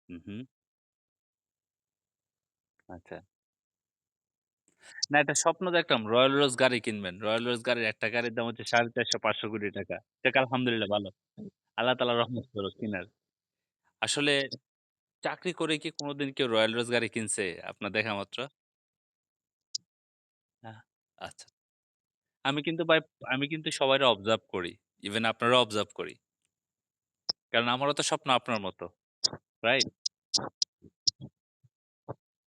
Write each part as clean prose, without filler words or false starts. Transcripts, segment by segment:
হু, হু। আচ্ছা। না এটা স্বপ্ন দেখতাম রয়াল রোজ গাড়ি কিনবেন। রয়াল রোজ গাড়ির একটা গাড়ির দাম হচ্ছে ৳৪৫০-৫০০ কোটি। যাক আলহামদুলিল্লাহ ভালো। আল্লাহ তাআলা রহমত করুক কিনার। আসলে চাকরি করে কি কোনদিন কেউ রয়াল রোজ গাড়ি কিনছে আপনার দেখা মাত্র? আহ আচ্ছা। আমি কিন্তু ভাই আমি কিন্তু সবাইরে অবজার্ভ করি। ইভেন আপনারাও অবজার্ভ করি। কারণ আমারও তো স্বপ্ন আপনার মতো। রাইট?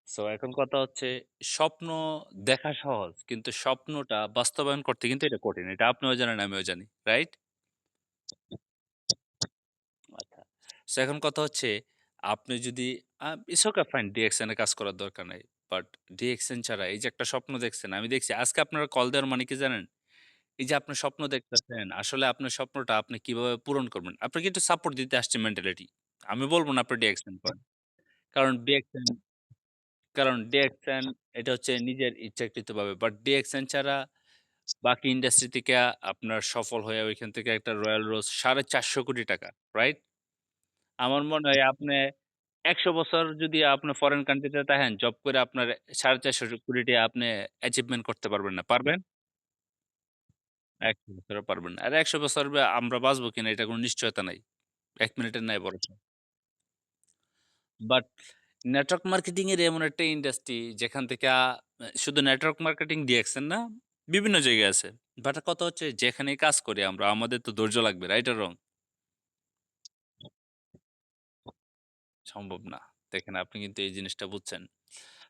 সো এখন কথা হচ্ছে স্বপ্ন দেখা সহজ। কিন্তু স্বপ্নটা বাস্তবায়ন করতে কিন্তু এটা কঠিন। এটা আপনিও জানেন, আমিও জানি। রাইট? আচ্ছা। সো এখন কথা হচ্ছে আপনি যদি ইটস ওকে ফাইন ডিএক্সএন এ কাজ করার দরকার নাই। বাট ডিএক্সএন ছাড়া এই যে একটা স্বপ্ন দেখছেন, আমি দেখছি আজকে আপনারা কল দেওয়ার মানে কি জানেন? এই যে আপনি স্বপ্ন দেখতেছেন, আসলে আপনার স্বপ্নটা আপনি কিভাবে পূরণ করবেন? আপনাকে একটু সাপোর্ট দিতে আসছে মেন্টালিটি। আমি বলব না আপনি ডিএক্সএন করেন। কারণ ডিএক্সএন ডিএক্সএন এটা হচ্ছে নিজের ইচ্ছাকৃতভাবে। বাট ডিএক্সএন ছাড়া বাকি ইন্ডাস্ট্রি থেকে আপনার সফল হয়ে ওইখান থেকে একটা রয়াল রোজ ৳৪৫০ কোটি, রাইট? আমার মনে হয় আপনি ১০০ বছর যদি আপনি ফরেন কান্ট্রি তে থাকেন, জব করে আপনার ৳৪৫০ কোটি আপনি অ্যাচিভমেন্ট করতে পারবেন না। পারবেন? ১০০ বছরও পারবেন না। আর ১০০ বছর আমরা বাঁচবো কিনা এটা কোন নিশ্চয়তা নাই। ১ মিনিটের নাই ভরসা। বাট নেটওয়ার্ক মার্কেটিং এর এমন একটা ইন্ডাস্ট্রি যেখান থেকে শুধু নেটওয়ার্ক মার্কেটিং ডিরেকশন না, বিভিন্ন জায়গায় আছে। বাট কথা হচ্ছে যেখানেই কাজ করি আমরা আমাদের তো ধৈর্য লাগবে। রাইট অর রং? সম্ভব না। দেখেন আপনি কিন্তু এই জিনিসটা বুঝছেন।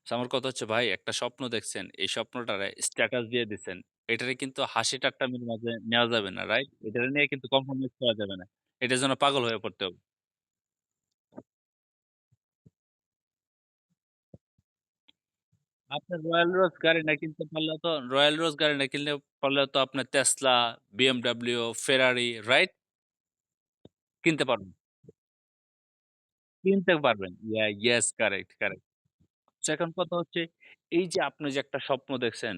সো আমার কথা হচ্ছে ভাই একটা স্বপ্ন দেখছেন, এই স্বপ্নটারে স্ট্যাটাস দিয়ে দিছেন। এটারে কিন্তু হাসি ঠাট্টামির মাঝে নেওয়া যাবে না, রাইট? এটারে নিয়ে কিন্তু কম্প্রোমাইজ করা যাবে না। এটার জন্য পাগল হয়ে পড়তে হবে। আপনার রয়াল রোজ গাড়ি না কিনতে পারলে তো রয়াল রোজ গাড়ি না কিনলে পারলে তো আপনার Tesla, BMW, Ferrari, রাইট? কিনতে পারবেন। কিনতে পারবেন। Yes correct, correct. সো এখন কথা হচ্ছে এই যে আপনি যে একটা স্বপ্ন দেখছেন,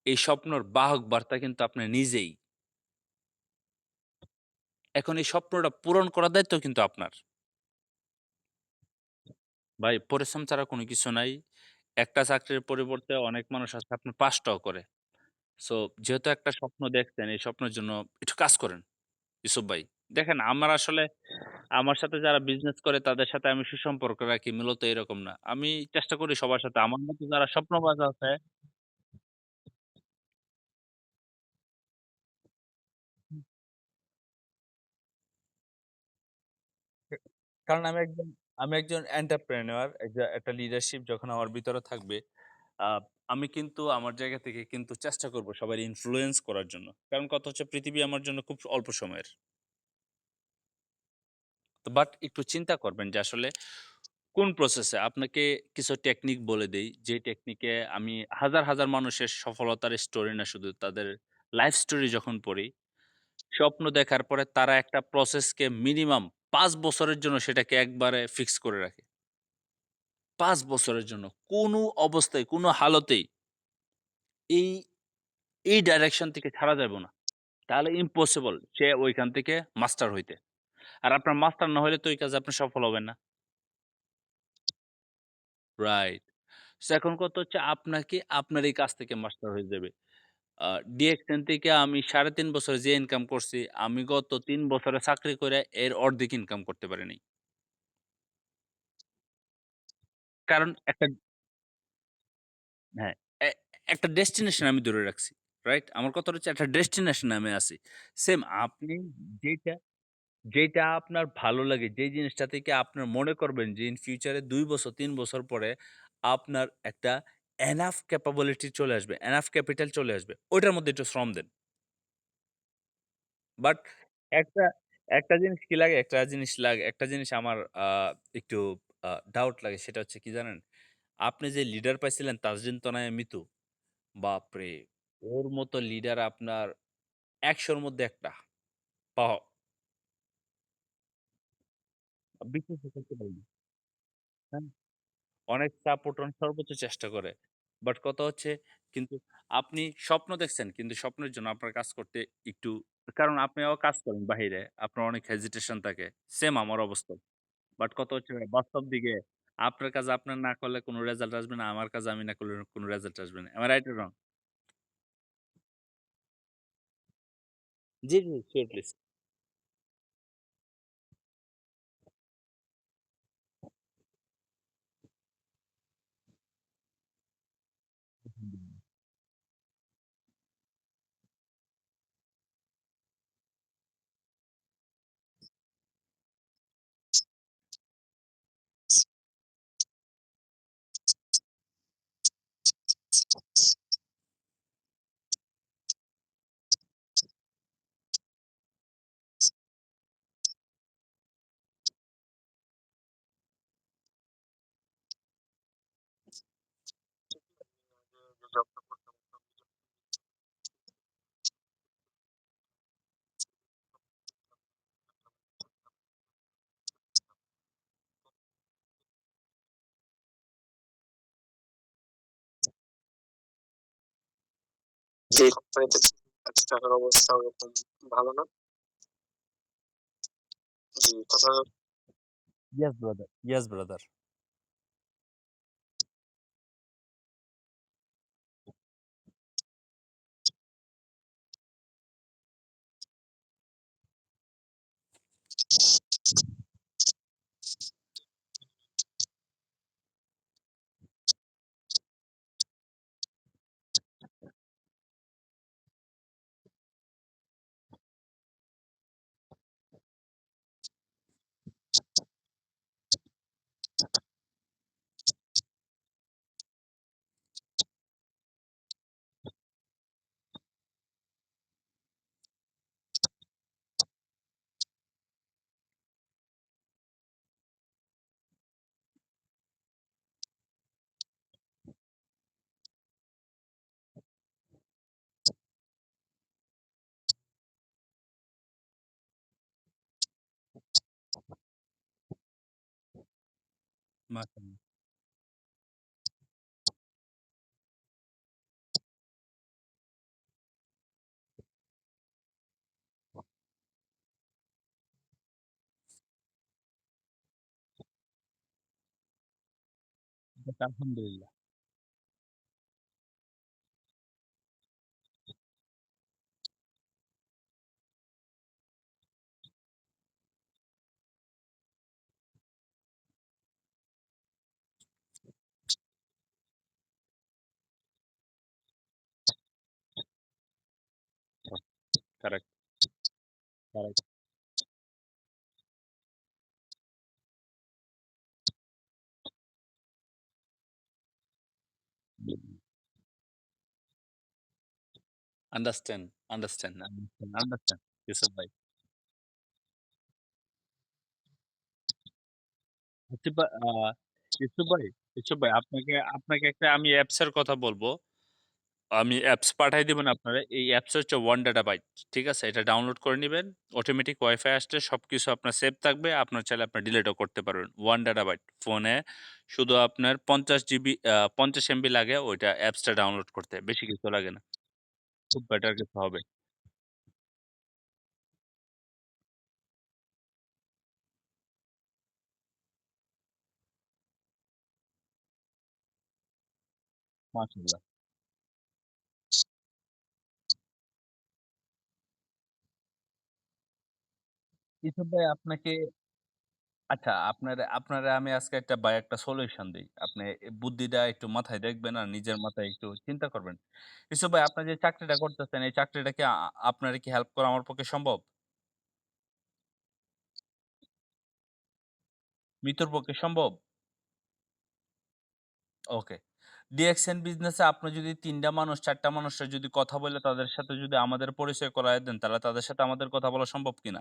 এই স্বপ্নর বাহক বার্তা কিন্তু আপনি নিজেই। এখন এই স্বপ্নটা পূরণ করার দায়িত্ব কিন্তু আপনার। ভাই পরিশ্রম ছাড়া কোনো কিছু নাই। একটা চাকরির পরিবর্তে অনেক মানুষ আছে আপনার ৫ টাও করে। সো যেহেতু একটা স্বপ্ন দেখছেন, এই স্বপ্নের জন্য একটু কাজ করেন, ইউসুফ ভাই। দেখেন আমার আসলে আমার সাথে যারা বিজনেস করে তাদের সাথে আমি সুসম্পর্ক রাখি মূলত এরকম না। আমি চেষ্টা করি সবার সাথে আমার মতো যারা স্বপ্নবাজ আছে কারণ আমি একজন এন্টারপ্রেনিউর একটা লিডারশিপ যখন আমার ভিতরে থাকবে, আ আমি কিন্তু আমার জায়গা থেকে কিন্তু চেষ্টা করব সবার ইনফ্লুয়েন্স করার জন্য। কারণ কথা হচ্ছে পৃথিবী আমার জন্য খুব অল্প সময়ের। তো বাট একটু চিন্তা করবেন যে আসলে কোন প্রসেসে আপনাকে কিছু টেকনিক বলে দেই, যে টেকনিকে আমি হাজার, হাজার মানুষের সফলতার স্টোরি না শুধু তাদের লাইফ স্টোরি যখন পড়ি, স্বপ্ন দেখার পরে তারা একটা প্রসেসকে মিনিমাম ৫ বছরের জন্য সেটাকে একবারে ফিক্স করে রাখে। ৫ বছরের জন্য কোনো অবস্থায়, কোনো হালতেই এই, এই ডাইরেকশন থেকে ছাড়া যাবে না। তাহলে ইম্পসিবল সে ওইখান থেকে মাস্টার হইতে। আর আপনার মাস্টার না হইলে তো ওই কাজে আপনি সফল হবেন না। রাইট। সো এখন কথা হচ্ছে আপনাকে আপনার এই কাজ থেকে মাস্টার হয়ে যাবে। আ ডিএক্সএন থেকে আমি ৩.৫ বছরে যে ইনকাম করছি, আমি গত ৩ বছরে চাকরি করে এর অর্ধেক ইনকাম করতে পারি নাই। কারণ একটা হ্যাঁ, একটা ডেস্টিনেশন আমি ধরে রাখছি। রাইট? আমার কথাটা হচ্ছে একটা ডেস্টিনেশন এ আমি আছি। সেম আপনি যেইটা যেইটা আপনার ভালো লাগে, যেই জিনিসটা থেকে আপনার মনে করবেন যে ইন ফিউচার এ ২ বছর ৩ বছর পরে আপনার একটা এনাফ ক্যাপাবিলিটি চলে আসবে, এনাফ ক্যাপিটাল চলে আসবে। ওইটার মধ্যে একটু শ্রম দেন। বাট একটা একটা জিনিস কি লাগে? একটা জিনিস আমার একটু ডাউট লাগে সেটা হচ্ছে কি জানেন? আপনি যে লিডার পাইছিলেন তাজরিন তনয় মিতু, বাপরে! ওর মতো লিডার আপনার ১০০ র মধ্যে ১ টা পাওয়া বিশ্বাসই করতে পারি না। হ্যাঁ? অনেক সাপোর্ট সর্বোচ্চ চেষ্টা করে। বাট কথা হচ্ছে কিন্তু আপনি স্বপ্ন দেখছেন কিন্তু স্বপ্নের জন্য আপনার কাজ করতে একটু কারণ আপনিও কাজ করেন বাহিরে। আপনার অনেক হেজিটেশন থাকে। সেম আমার অবস্থা। বাট কথা হচ্ছে ভাই বাস্তব দিকে আপনার কাজ আপনার না করলে কোন রেজাল্ট আসবে না। আমার কাজ আমি না করলে কোন রেজাল্ট আসবে না। Am I right or wrong? জি, জি, শিওর প্লিজ। হুম। যে কোম্পানিতে টাকার অবস্থা ওরকম ভালো না। জি, কথা ইয়েস ব্রাদার, ইয়েস ব্রাদার। মাশাআল্লাহ। যাক আলহামদুলিল্লাহ। Correct, correct. Understand, understand, understand, understand. Yusuf ভাই। ইউসুফ ভাই ইউসুফ ভাই, ইউসুফ ভাই আপনাকে আপনাকে একটা আমি অ্যাপস এর কথা বলব। আমি অ্যাপস পাঠায় দিবেন আপনারে। এই অ্যাপস হচ্ছে 1 ডাটাবাইট। ঠিক আছে? এটা ডাউনলোড করে নিবেন। অটোমেটিক ওয়াইফাই আসলে সবকিছু আপনার সেভ থাকবে। আপনার চাইলে আপনার ডিলিটও করতে পারবেন। 1 ডাটাবাইট। ফোনে শুধু আপনার ৫০ জিবি ৫০ এমবি লাগে ওইটা অ্যাপসটা ডাউনলোড করতে। বেশি কিছু লাগে না। খুব বেটার কিছু হবে। মাশাআল্লাহ। ইউসুফ ভাই আপনাকে আচ্ছা আপনারে আমি আজকে একটা সলিউশন দেই। আপনি বুদ্ধিটা একটু মাথায় দেখবেন আর নিজের মাথায় একটু চিন্তা করবেন। ইউসুফ ভাই আপনার যে চাকরিটা করতেছেন এই চাকরিটা কি আপনার কি হেল্প করা আমার পক্ষে সম্ভব? মৃত্যুর পক্ষে সম্ভব? ওকে। ডিএক্সএন বিজনেসে আপনি যদি ৩ টা মানুষ ৪ টা মানুষের যদি কথা বলে তাদের সাথে যদি আমাদের পরিচয় করায় দেন, তাহলে তাদের সাথে আমাদের কথা বলা সম্ভব কিনা?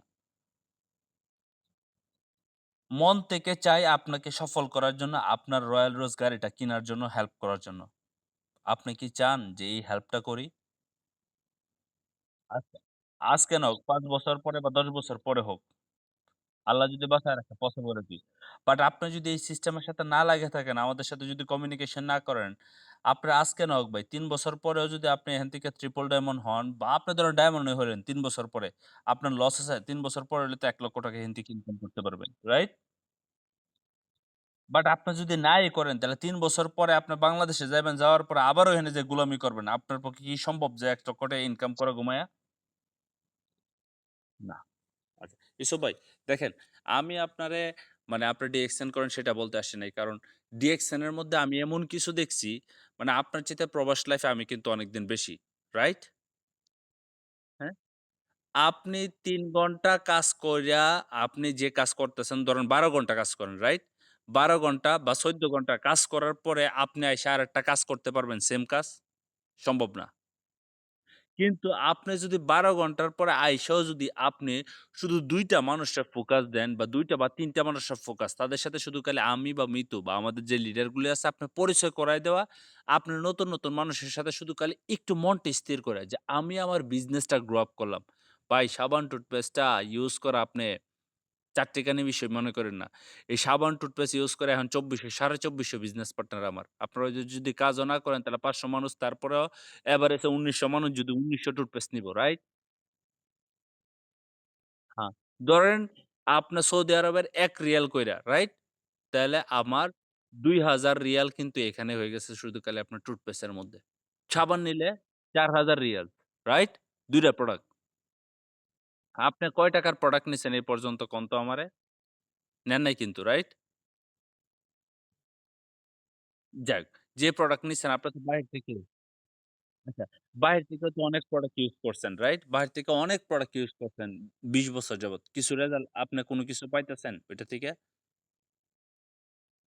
মন থেকে চাই আপনাকে সফল করার জন্য, আপনার রয়াল রোজ গাড়িটা কিনার জন্য, হেল্প করার জন্য। আপনি কি চান যে এই হেল্পটা করি? আচ্ছা। আজকে না হোক, ৫ বছর পরে বা ১০ বছর পরে হোক। আল্লাহ যদি বাঁচায় রাখে পসিবিলিটি। বাট আপনি যদি এই সিস্টেমের সাথে না লাগা থাকেন, আমাদের সাথে যদি কমিউনিকেশন না করেন, আপনার আজকে না হোক ভাই ৩ বছর পরেও যদি আপনি এখান থেকে ট্রিপল ডায়মন্ড হন বা আপনি ধরেন ডায়মন্ডই হলেন ৩ বছর পরে। আপনার লস আছে ৩ বছর পরে হলে তো ৳১,০০,০০০ এখান থেকে ইনকাম করতে পারবেন। রাইট? বাট আপনি যদি নাই করেন তাহলে ৩ বছর পরে আপনি বাংলাদেশে যাইবেন, যাওয়ার পরে আবারও এখানে যেয়ে গোলামি করবেন। আপনার পক্ষে কি সম্ভব যে ৳১,০০,০০০ ইনকাম করা ঘুমায়া? না। আচ্ছা, ইউসুফ ভাই দেখেন, আমি আপনারে মানে আপনি ডিএকশন করেন সেটা বলতে আসি নাই। কারণ ডিএকশন এর মধ্যে আমি এমন কিছু দেখছি, মানে আপনার চাইতে প্রবাস লাইফে আমি কিন্তু অনেকদিন বেশি। রাইট? হ্যাঁ? আপনি ৩ ঘন্টা কাজ কইরা আপনি যে কাজ করতেছেন ধরেন ১২ ঘন্টা কাজ করেন, রাইট? ১২ ঘন্টা বা ১৪ ঘন্টা কাজ করার পরে আপনি আইসা আরেকটা কাজ করতে পারবেন সেম কাজ? সম্ভব না। কিন্তু আপনি যদি ১২ ঘন্টার পরে আইসাও যদি আপনি শুধু ২ টা মানুষের ফোকাস দেন বা ২ টা বা ৩ টা মানুষের ফোকাস, তাদের সাথে শুধু খালি আমি বা মিতু বা আমাদের যে লিডার গুলি আছে আপনার পরিচয় করায় দেওয়া, আপনার নতুন, নতুন মানুষের সাথে শুধু খালি একটু মনটা স্থির করে যে আমি আমার বিজনেসটা গ্রো আপ করলাম। ভাই সাবান টুথপেস্টটা ইউজ করা আপনি চাট্টিখানি বিষয় মনে করেন না। এই সাবান টুথপেস্ট ইউজ করে এখন ২৪০০ ২,৫০০ বিজনেস পার্টনার আমার। আপনারা যদি কাজও না করেন তাহলে ৫০০ মানুষ তারপরেও এভারেজে ১৯০০ মানুষ যদি ১৯০০ টুথপেস্ট নিব, রাইট? হ্যাঁ। ধরেন আপনার সৌদি আরবের ৳১ কইরা, রাইট? তাইলে আমার ৳২,০০০ কিন্তু এখানে হয়ে গেছে শুধু খালি আপনার টুথপেস্টের মধ্যে। সাবান নিলে ৳৪,০০০, রাইট? ২ টা প্রোডাক্ট। আপনি কয় টাকার প্রোডাক্ট নিছেন এই পর্যন্ত কোন তো আমারে? নেন নাই কিন্তু, রাইট? যাক, যে প্রোডাক্ট নিছেন আপনার তো বাহির থেকে আচ্ছা, বাহির থেকে তো অনেক প্রোডাক্ট ইউজ করছেন, রাইট? বাহির থেকে অনেক প্রোডাক্ট ইউজ করছেন ২০ বছর যাবৎ। কিছু রেজাল্ট আপনি কোন কিছু পাইতেছেন ওইটা থেকে?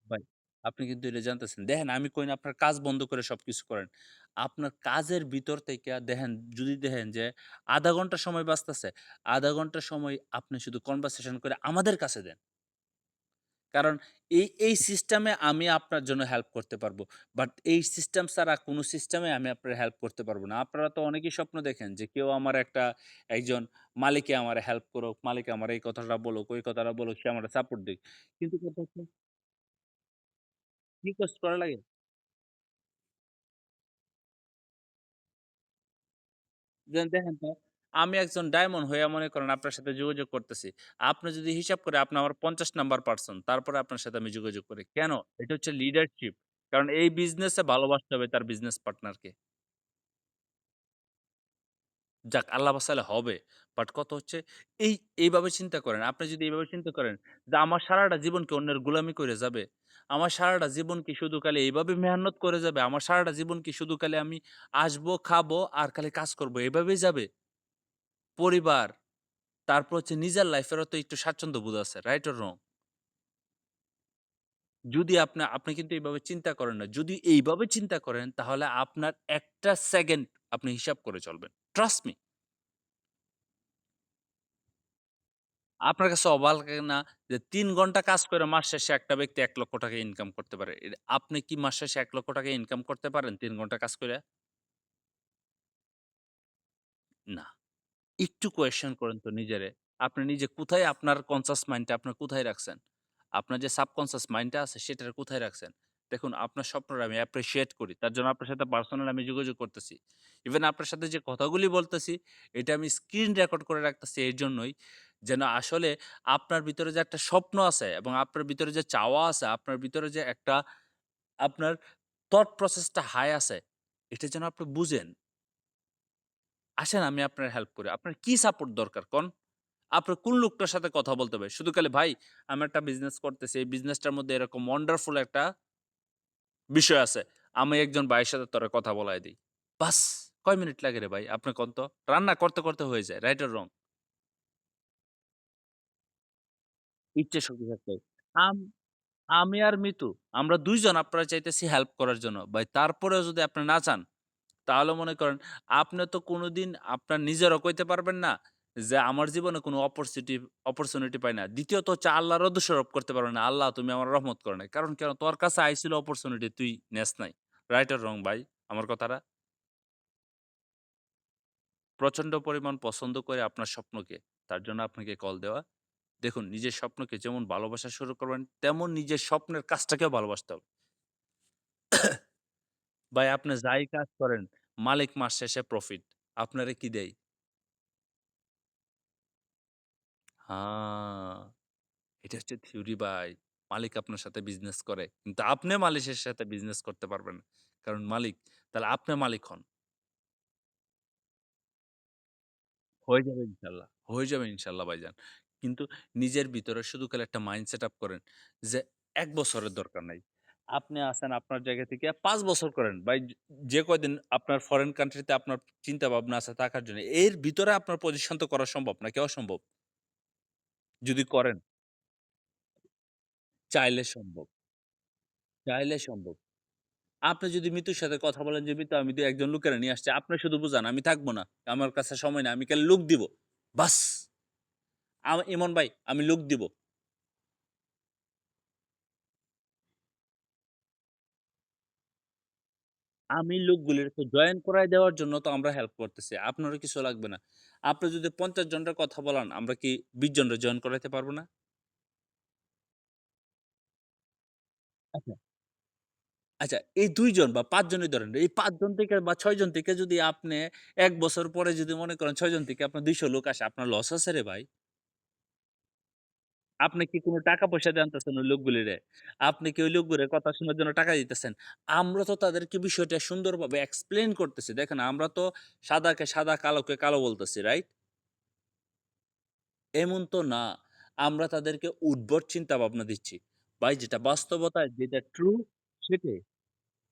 ভাই, আপনি কিন্তু এটা জানতেছেন। দেখেন আমি কই না আপনার কাজ বন্ধ করে সবকিছু করেন। আপনার কাজের ভিতর থেকে দেখেন যদি দেখেন যে ০.৫ ঘন্টা সময় বাঁচতেছে, ০.৫ ঘন্টা সময় আপনি শুধু কনভারসেশন করে আমাদের কাছে দেন। কারণ এই সিস্টেমে আমি আপনার জন্য হেল্প করতে পারবো। বাট এই সিস্টেম ছাড়া কোন সিস্টেমে আমি আপনার হেল্প করতে পারব না। আপনারা তো অনেকেই স্বপ্ন দেখেন যে কেউ আমার একজন মালিকে আমারে হেল্প করুক, মালিক আমার এই কথাটা বলুক, ওই কথাটা বলুক, সে আমারে সাপোর্ট দিক। কিন্তু কথা হচ্ছে রিকোয়েস্ট করা লাগে। দেখেন তো, আমি একজন ডায়মন্ড হইয়া মনে করেন আপনার সাথে যোগাযোগ করতেছি। আপনি যদি হিসাব করে আপনি আমার ৫০ নাম্বার পারসন, তারপরে আপনার সাথে আমি যোগাযোগ করি। কেন? এটা হচ্ছে লিডারশিপ। কারণ এই বিজনেসে ভালোবাসতে হবে তার বিজনেস পার্টনারকে। যাক আল্লাহ বাঁচালে হবে। বাট কথা হচ্ছে এই এইভাবে চিন্তা করেন। আপনি যদি এইভাবে চিন্তা করেন যে আমার সারাটা জীবন কি অন্যের গোলামি করে যাবে? আমার সারাটা জীবন কি শুধু খালি এইভাবে মেহনত করে যাবে? আমার সারাটা জীবন কি শুধু খালি আমি আসবো, খাবো আর খালি কাজ করব এভাবেই যাবে? পরিবার তারপর হচ্ছে নিজের লাইফেরও তো একটু স্বাচ্ছন্দ্য বোধ আছে। রাইট অর রং? যদি আপনি কিন্তু এইভাবে চিন্তা করেন না। যদি এইভাবে চিন্তা করেন তাহলে আপনার একটা সেকেন্ড আপনি হিসাব করে চলবেন। Trust me. আপনার কাছে অবাক লাগে না যে ৩ ঘন্টা কাজ করে মাস শেষে একটা ব্যক্তি ৳১,০০,০০০ ইনকাম করতে পারে। আপনি কি মাস শেষে ৳১,০০,০০০ ইনকাম করতে পারেন ৩ ঘন্টা কাজ কইরা? না। একটু কোয়েশ্চেন করেন তো নিজেরে। আপনি নিজে কোথায় আপনার কনশাস মাইন্ডটা আপনার কোথায় রাখছেন? আপনার যে সাবকনশাস মাইন্ডটা আছে সেটারে কোথায় রাখছেন? দেখুন আপনার স্বপ্নটা আমি অ্যাপ্রিশিয়েট করি। তার জন্য আপনার সাথে পার্সোনাল আমি যোগাযোগ করতেছি। ইভেন আপনার সাথে যে কথাগুলি বলতেছি, এটা আমি স্ক্রিন রেকর্ড করে রাখতেছি এর জন্যই, যেন আসলে আপনার ভিতরে যে একটা স্বপ্ন আছে এবং আপনার ভিতরে যে চাওয়া আছে, আপনার ভিতরে যে একটা আপনার থট প্রসেসটা হাই আছে, এটা যেন আপনি বুঝেন। আসেন আমি আপনার হেল্প করি। আপনার কি সাপোর্ট দরকার কন? আপনার কোন লোকটার সাথে কথা বলতে হবে? শুধু খালি ভাই আমি একটা বিজনেস করতেছি। এই বিজনেসটার মধ্যে এরকম ওয়ান্ডারফুল একটা বিষয় আছে। আমি একজন ভাইয়ের সাথে তোরে কথা বলায় দেই। বাস! কয় মিনিট লাগে রে ভাই? আপনি কন তো? রান্না করতে, করতে হয়ে যায়। রাইট অর রং? ইচ্ছা শক্তি থাকতে হবে। আম আমি আর মিতু আমরা ২ জন আপনারা চাইতেছি হেল্প করার জন্য। ভাই তারপরেও যদি আপনি না চান তাহলে মনে করেন আপনি তো কোনোদিন আপনার নিজেরও কইতে পারবেন না যে আমার জীবনে কোনো অপরচুনিটি পাই না। দ্বিতীয়ত হচ্ছে আল্লাহরও দোষারোপ করতে পারবেন না। আল্লাহ তুমি আমার রহমত করো নাই। কারণ কেন? তোর কাছে আইছিল অপরচুনিটি তুই নেস নাই। রাইট অর রং ভাই আমার কথাটা? প্রচন্ড পরিমাণ পছন্দ করে আপনার স্বপ্নকে। তার জন্য আপনাকে কল দেওয়া। দেখুন নিজের স্বপ্নকে যেমন ভালোবাসা শুরু করবেন তেমন নিজের স্বপ্নের কাজটাকেও ভালোবাসতে হবে। ভাই আপনি যাই কাজ করেন মালিক মাস শেষে প্রফিট। আপনারে কি দেয়? হ্যাঁ। এটা হচ্ছে থিওরি ভাই। মালিক আপনার সাথে বিজনেস করে। কিন্তু আপনি মালিকের সাথে বিজনেস করতে পারবেন না। কারণ মালিক, তাহলে আপনি মালিক হন। হয়ে যাবে ইনশাআল্লাহ। হয়ে যাবে ইনশাআল্লাহ ভাইজান। কিন্তু নিজের ভিতরে শুধু খালি একটা মাইন্ড সেটআপ করেন যে ১ বছরের দরকার নাই। আপনি আছেন আপনার জায়গা থেকে ৫ বছর করেন। ভাই যে কয়দিন আপনার ফরেন কান্ট্রি তে আপনার চিন্তা ভাবনা আছে থাকার জন্য। এর ভিতরে আপনার পজিশন তো করা সম্ভব নাকি অসম্ভব? যদি করেন, চাইলে সম্ভব, চাইলে সম্ভব। আপনি যদি মিতুর সাথে কথা বলেন যে, "মিতু আমি ২ ১ জন লোকেরা নিয়ে আসছি। আপনি শুধু বুঝান, আমি থাকব না। আমার কাছে সময় নাই। আমি খালি লোক দিব।" বাস! ইমন ভাই আমি লোক দিব। আমি লোকগুলোকে জয়েন করায় দেওয়ার জন্য তো আমরা হেল্প করতেছি। আপনারও কিছু লাগবে না। আপনি যদি ৫০ জনের কথা বলান, আমরা কি ২০ জনরে জয়েন করাইতে পারব না? আচ্ছা। আচ্ছা, এই ২ জন বা ৫ জনই ধরেন। এই ৫ জন থেকে বা ৬ জন থেকে যদি আপনি ১ বছর পরে যদি মনে করেন ৬ জন থেকে আপনার ২০০ লোক আসে, আপনার লস আছে রে ভাই। আপনি কি কোন টাকা-পয়সা দিয়ে আনতেছেন ওই লোকগুলিরে? আপনি কি ওই লোকগুলোর কথা শোনার জন্য টাকা দিতেছেন? আমরা তো তাদেরকে বিষয়টা সুন্দরভাবে এক্সপ্লেইন করতেছি। দেখেন আমরা তো সাদাকে সাদা, কালোকে কালো বলতেছি, রাইট? এমন তো না। আমরা তাদেরকে উদ্ভট চিন্তাভাবনা দিচ্ছি। ভাই যেটা বাস্তবতা, যেটা ট্রু সেটাই।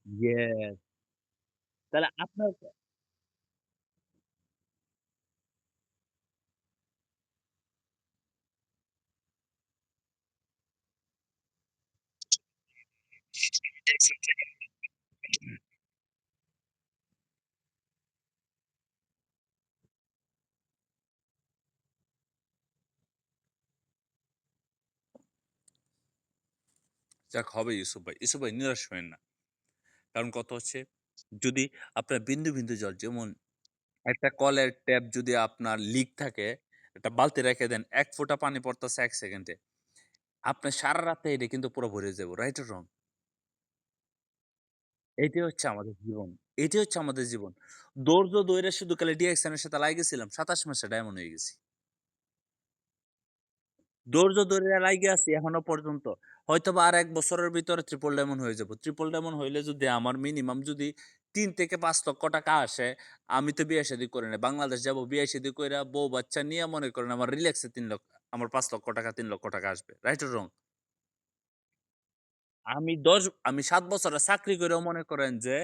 ইয়েস! তাহলে আপনার যাক হবে ইউসুফ ভাই। ইউসুফ ভাই নিরাশ হইয়েন না। কারণ কথা হচ্ছে যদি আপনার বিন্দু, বিন্দু জল যেমন একটা কলের ট্যাপ যদি আপনার লিক থাকে, একটা বালতি রেখে দেন, ১ ফোঁটা পানি পড়তেছে ১ সেকেন্ডে। আপনার সারা রাতে এটা কিন্তু পুরো ভরে যাবো। রাইট অর রং? এইটাই হচ্ছে আমাদের জীবন। এটাই হচ্ছে আমাদের জীবন। ধৈর্য ধইরা শুধু খালি ডিএকশন এর সাথে লাইগা ছিলাম। ২৭ মাসে ডায়মন্ড হয়ে গেছি। ধৈর্য ধইরা লাইগা আছি এখনো পর্যন্ত। হয়তোবা আর ১ বছরের ভিতরে ট্রিপল ডায়মন্ড হয়ে যাবো। ট্রিপল ডায়মন্ড হইলে যদি আমার মিনিমাম যদি ৩ থেকে ৳৫,০০,০০০ আসে, আমি তো বিয়ে-শাদী করি নাই। বাংলাদেশ যাবো, বিয়ে-শাদী কইরা বউ-বাচ্চা নিয়া মনে করেন আমার রিল্যাক্সে ৩,০০,০০০ আমার ৳৫,০০,০০০ ৳৩,০০,০০০ আসবে। রাইট অর রং? আমি ৭ বছরের চাকরি কইরাও মনে করেন যে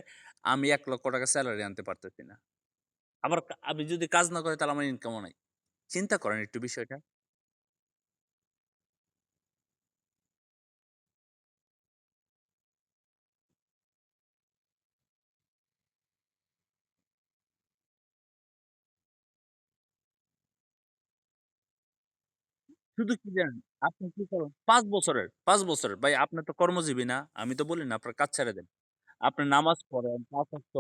আমি ৳১,০০,০০০ সেলারি আনতে পারতেছি না। আবার আমি যদি কাজ না করি তাহলে আমার ইনকামও নাই। চিন্তা করেন একটু বিষয়টা। শুধু কি জানেন? আপনি কি করেন ৫ বছরের ভাই আপনি তো কর্মজীবী না। আমি তো বলি না আপনার কাজ ছেড়ে দেন। আপনি নামাজ পড়েন ৫ ওয়াক্ত,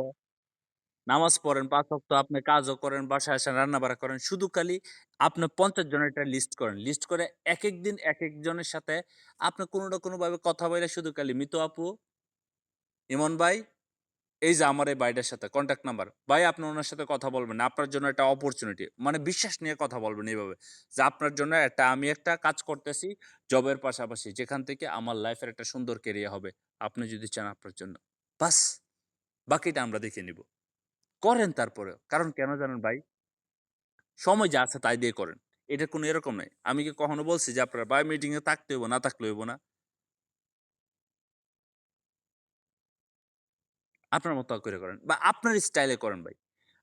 নামাজ পড়েন ৫ ওয়াক্ত, আপনি কাজও করেন, বাসায় আসেন রান্না-বাড়া করেন। শুধু খালি আপনি ৫০ জনের একটা লিস্ট করেন। লিস্ট করে একেক দিন একেক জনের সাথে আপনি কোন না কোনভাবে কথা বইলা শুধু খালি মিতু আপু, ইমন ভাই এই যে আমার এই ভাইটার সাথে কনট্যাক্ট নাম্বার। ভাই আপনি উনার সাথে কথা বলবেন না। আপনার জন্য একটা অপরচুনিটি। মানে বিশ্বাস নিয়ে কথা বলবেন এইভাবে। যে আপনার জন্য আমি একটা কাজ করতেছি জবের পাশাপাশি। যেখান থেকে আমার লাইফ এর একটা সুন্দর ক্যারিয়ার হবে। আপনি যদি চান আপনার জন্য। বাস বাকিটা আমরা দেখে নিব। করেন তারপরেও। কারণ কেন জানেন ভাই? সময় যা আছে তাই দিয়ে করেন। এটা কোনো এরকম নাই। আমি কি কখনো বলছি যে আপনার ভাই মিটিং এ থাকতে হইব, না থাকলে হইব না? আপনার মতো করে করেন বা আপনার স্টাইলে করেন ভাই।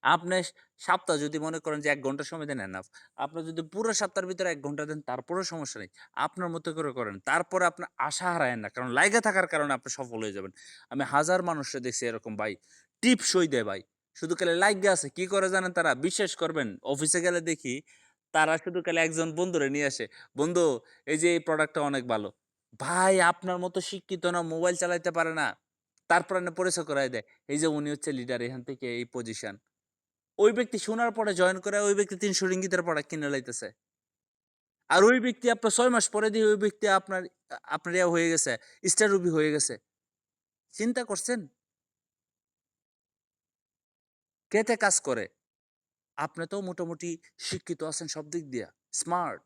আপনি সপ্তাহ যদি মনে করেন যে ১ ঘন্টা সময় দেন এনাফ। আপনি যদি পুরো সপ্তাহের ভিতরে ১ ঘন্টা দেন তারপরেও সমস্যা নেই। আপনার মতো করে করেন। তারপরে আপনার আশা হারায়েন না। কারণ লাইগা থাকার কারণে আপনি সফল হয়ে যাবেন। আমি হাজার মানুষরে দেখছি এরকম ভাই। টিপসই দেয় ভাই। শুধু খালি লাইগা আছে। কি করে জানেন তারা? বিশ্বাস করবেন অফিসে গেলে দেখি তারা শুধু খালি একজন বন্ধুরে নিয়ে আসে। "বন্ধু এই যে এই প্রোডাক্টটা অনেক ভালো।" ভাই আপনার মতো শিক্ষিত না, মোবাইল চালাইতে পারে না। তারপরে না পরিচয় করায় দেয়। এই যে উনি হচ্ছে লিডার এখান থেকে এই পজিশন। ওই ব্যক্তি শোনার পরে জয়েন করে ওই ব্যক্তি ৳৩০০ এর প্রোডাক্ট কিনে লাইতেছে। আর ওই ব্যক্তি আপনার ৬ মাস পরে দিয়ে ওই ব্যক্তি আপনার ইয়া হয়ে গেছে, স্টার রুবি হয়ে গেছে। চিন্তা করছেন? কেতে কাজ করে? আপনি তো মোটামুটি শিক্ষিত আছেন সব দিক দিয়া। Smart.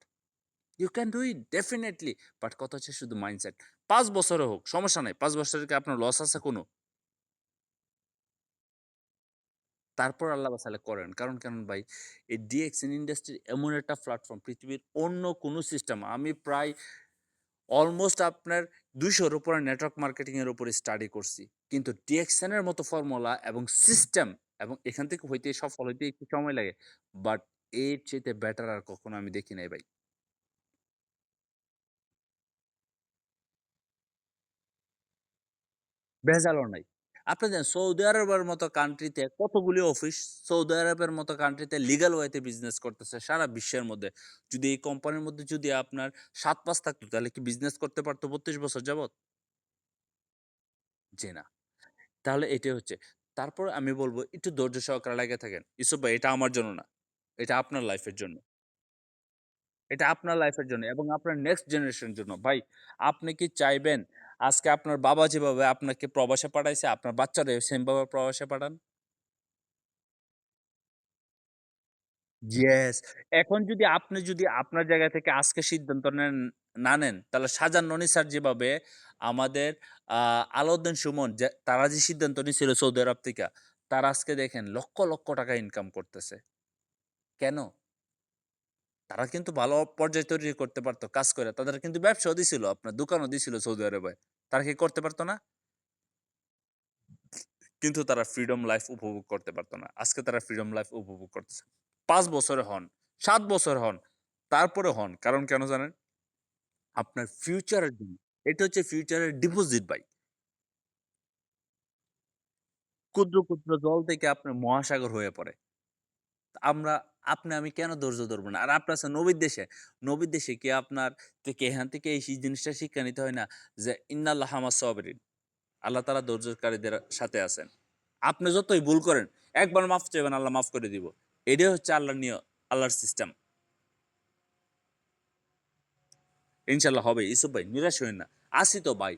You can do it definitely. But কথা হচ্ছে শুধু মাইন্ডসেট। ৫ বছরে হোক, সমস্যা নাই। ৫ বছরে কি আপনার লস আছে কোনো? তারপর আল্লাহ বাঁচালে করেন। কারণ কেন ভাই, এই ডিএক্সএন ইন্ডাস্ট্রি এমন একটা প্ল্যাটফর্ম পৃথিবীর অন্য কোনো সিস্টেম আমি প্রায় অলমোস্ট আপনার ২০০ র উপরে নেটওয়ার্ক মার্কেটিং এর উপরে স্টাডি করছি। কিন্তু ডিএক্সএন এর মতো ফর্মুলা এবং সিস্টেম এবং এখান থেকে হইতে সফল হইতে একটু সময় লাগে। বাট এর চাইতে বেটার আর কখনো আমি দেখি নাই ভাই। ভেজালও নাই। আপনি জানেন সৌদি আরবের মতো কান্ট্রিতে কতগুলি অফিস, সৌদি আরবের মতো কান্ট্রিতে লিগ্যাল ওয়েতে বিজনেস করতেছে সারা বিশ্বের মধ্যে। যদি এই কোম্পানির মধ্যে যদি আপনার ৭ পাস থাকতো তাহলে কি বিজনেস করতে পারত ৩২ বছর যাবৎ? জি না। তাহলে এটাই হচ্ছে। তারপর আমি বলব একটু ধৈর্য সহকারে লাইগা থাকেন। ইউসুফ ভাই এটা আমার জন্য না। এটা আপনার লাইফের জন্য। এটা আপনার লাইফের জন্য এবং আপনার নেক্সট জেনারেশন এর জন্য। ভাই আপনি কি চাইবেন আজকে আপনার বাবা যেভাবে আপনাকে প্রবাসে পাঠাইছে আপনার বাচ্চারেও সেম ভাবে প্রবাসে পাঠান? ইয়েস। এখন যদি আপনি যদি আপনার জায়গা থেকে আজকে সিদ্ধান্ত না নেন, তাহলে শাহজাহান ননি স্যার যেভাবে আমাদের আ আলাউদ্দিন সুমন যে তারা যে সিদ্ধান্ত নিছিল সৌদি আরব থেকে, তারা আজকে দেখেন লক্ষ, লক্ষ টাকা ইনকাম করতেছে। কেন? তারা কিন্তু ভালো পর্যায়ে তৈরি করতে পারত কাজ করে। তাদের কিন্তু ব্যবসাও দিছিল, আপনার দোকানও দিছিল সৌদি আরবে। তারা কি করতে পারত না? কিন্তু তারা ফ্রিডম লাইফ উপভোগ করতে পারত না। আজকে তারা ফ্রিডম লাইফ উপভোগ করতেছে। ৫ বছরে হন, ৭ বছর হন, তারপরে হন। কারণ কেন জানেন? আপনার ফিউচারের জন্য। এটা হচ্ছে ফিউচারের ডিপোজিট ভাই। ক্ষুদ্র, ক্ষুদ্র জল থেকে আপনার মহাসাগর হয়ে পড়ে। আমরা আপনি আমি কেন ধৈর্য ধরব না? আর আপনার আছে নবীর দেশে কি আপনার থেকে এখান থেকে এই জিনিসটা শিক্ষা নিতে হয় না যে, "ইন্নাল্লাহা মাস সাবিরিন" আল্লাহ তাআলা ধৈর্যকারীদের সাথে আছেন। আপনি যতই ভুল করেন, একবার মাফ চাইবেন, আল্লাহ মাফ করে দিব। এটাই হচ্ছে আল্লাহর সিস্টেম। ইনশাআল্লাহ হবে। ইউসুফ ভাই নিরাশ হইন না। আছি তো ভাই।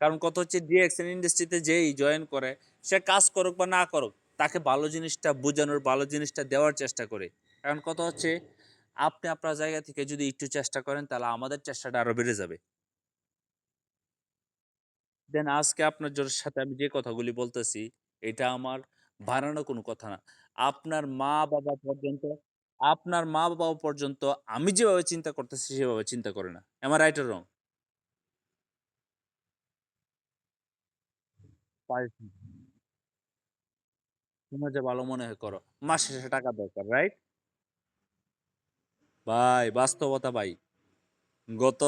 কারণ কথা হচ্ছে ডিএক্সএন ইন্ডাস্ট্রিতে যেই জয়েন করে, সে কাজ করুক বা না করুক, তাকে ভালো জিনিসটা বুঝানোর, ভালো জিনিসটা দেওয়ার চেষ্টা করে। এখন কথা হচ্ছে, আপনি আপনার জায়গা থেকে যদি একটু চেষ্টা করেন, তাহলে আমাদের চেষ্টাটা আরো বেড়ে যাবে। দেন আজকে আপনার সাথে আমি যে কথাগুলি বলতেছি, এটা আমার বানানো কোনো কথা না। আপনার মা-বাবা পর্যন্ত আপনার মা-বাবা পর্যন্ত আমি যেভাবে চিন্তা করতেছি, সেভাবে চিন্তা করে না। Am I right or wrong? পারি তোমার যা ভালো মনে হয় করো। মাস শেষে টাকা দরকার, রাইট? ভাই বাস্তবতা ভাই। গত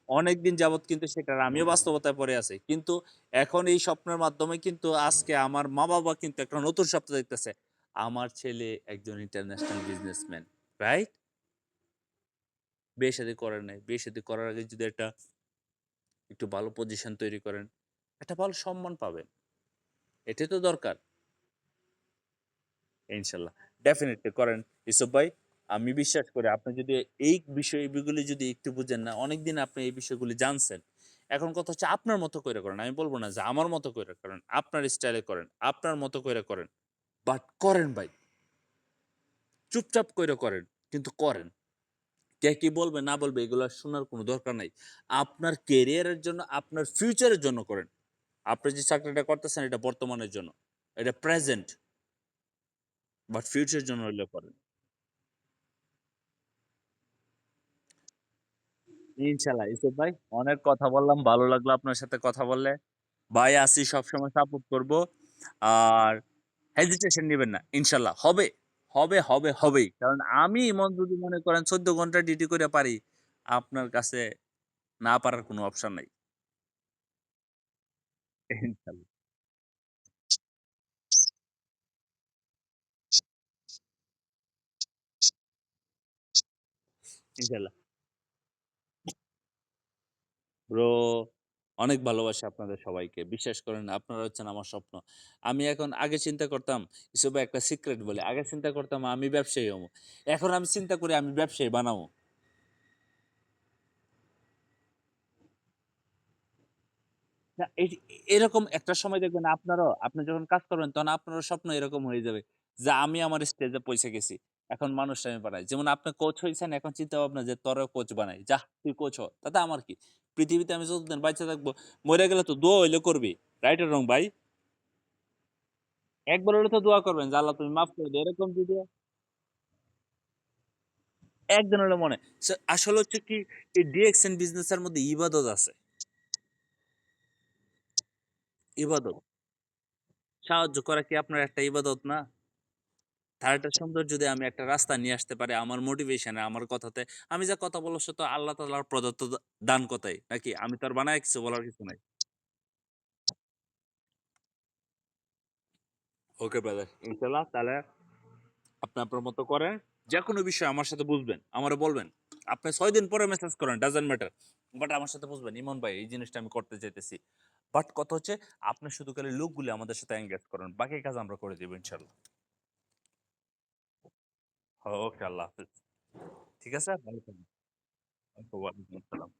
অনেকদিন যাবৎ কিন্তু সেটার আমিও বাস্তবতায় পড়ে আছি। কিন্তু এখন এই স্বপ্নের মাধ্যমে কিন্তু আজকে আমার মা-বাবা কিন্তু একটা নতুন স্বপ্ন দেখতেছে। আমার ছেলে একজন ইন্টারন্যাশনাল বিজনেসম্যান, রাইট? বিয়ে-শাদী করেন নাই। বিয়ে-শাদী করার আগে যদি একটু ভালো পজিশন তৈরি করেন, একটা ভালো সম্মান পাবেন। এটাই তো দরকার। ইনশাল্লাহ। ডেফিনিটলি করেন ইউসুফ ভাই। আমি বিশ্বাস করি আপনি যদি এই বিষয়গুলি যদি একটু বুঝেন না, অনেকদিন আপনি এই বিষয়গুলি জানছেন। এখন কথা হচ্ছে আপনার মতো কইরা করেন। আমি বলব না যে আমার মতো কইরা করেন। আপনার স্টাইলে করেন। আপনার মতো কইরা করেন। বাট করেন ভাই। চুপচাপ কইরা করেন। কিন্তু করেন। কে কি বলবে না বলবে এগুলা শোনার কোনো দরকার নাই। আপনার ক্যারিয়ারের জন্য, আপনার ফিউচারের জন্য করেন। আপনি যে চাকরিটা করতেছেন এটা বর্তমানের জন্য। এটা প্রেজেন্ট বাট ফিউচার এর জন্য হইলে করেন। ইনশাআল্লাহ ইউসুফ ভাই, অনেক কথা বললাম। ভালো লাগলো আপনার সাথে কথা বললে। ভাই আছি সবসময় সাপোর্ট করব। আর হেজিটেশন নিবেন না। ইনশাআল্লাহ হবে। হবেই। কারণ আমি যদি মনে করেন ১৪ ঘন্টা ডিউটি করে পারি, আপনার কাছে না পারার কোনো অপশন নাই। ইনশাআল্লাহ, ইনশাআল্লাহ। ব্রো অনেক ভালোবাসি আপনাদের সবাইকে। বিশ্বাস করেন আপনারা হচ্ছেন আমার স্বপ্ন। আমি এখন আগে চিন্তা করতাম ইউসুফ ভাই একটা সিক্রেট বলি। আগে চিন্তা করতাম আমি ব্যবসায়ী হবো। এখন আমি চিন্তা করি আমি ব্যবসায়ী বানাবো। না এরকম একটা সময় দেখবেন আপনারাও আপনি যখন কাজ করবেন তখন আপনারও স্বপ্ন এরকম হয়ে যাবে যে আমি আমার স্টেজে পৌঁছে গেছি। এখন মানুষটা আমি বানাই। যেমন আপনি কোচ হইছেন, এখন চিন্তা ভাবনা যে তোরেও কোচ বানাই। যাহ! তুই কোচ হ। তাতে আমার কি? পৃথিবীতে আমি যতদিন বাইচা থাকবো, মইরা গেলে তো দোয়া হইলে করবি। রাইট অর রং ভাই? একবার হইলে তো দোয়া করবেন যে, "আল্লাহ তুমি মাফ করে দিও।" এরকম যদি একদিন হইলে মনে আসলে হচ্ছে কি এই ডিএক্সএন বিজনেস এর মধ্যে ইবাদত আছে। ইবাদত। সাহায্য করা কি আপনার একটা ইবাদত না? তার একটা সুন্দর যদি আমি একটা রাস্তা নিয়ে আসতে পারি আমার মোটিভেশন এ, আমার কথাতে, আমি যা কথা বলব সে তো আল্লাহ তাআলার প্রদত্ত দান কথাই। নাকি? আমি তো আর বানায় কিছু বলার কিছু নাই। ওকে ব্রাদার। ইনশাআল্লাহ তাহলে আপনি আপনার মতো করেন। যেকোনো বিষয় আমার সাথে বুঝবেন। আমারে বলবেন। আপনি ৬ দিন পরে মেসেজ করেন, ডাজন্ট ম্যাটার। বাট আমার সাথে বুঝবেন, "ইমন ভাই এই জিনিসটা আমি করতে চাইতেছি।" বাট কথা হচ্ছে আপনি শুধু খালি লোকগুলি আমাদের সাথে এনগেজ করেন। বাকি কাজ আমরা করে দিব ইনশাআল্লাহ। ওকে, আল্লাহ হাফেজ। ঠিক আছে? ভালো থাকবেন। ওয়ালাইকুম আসসালাম।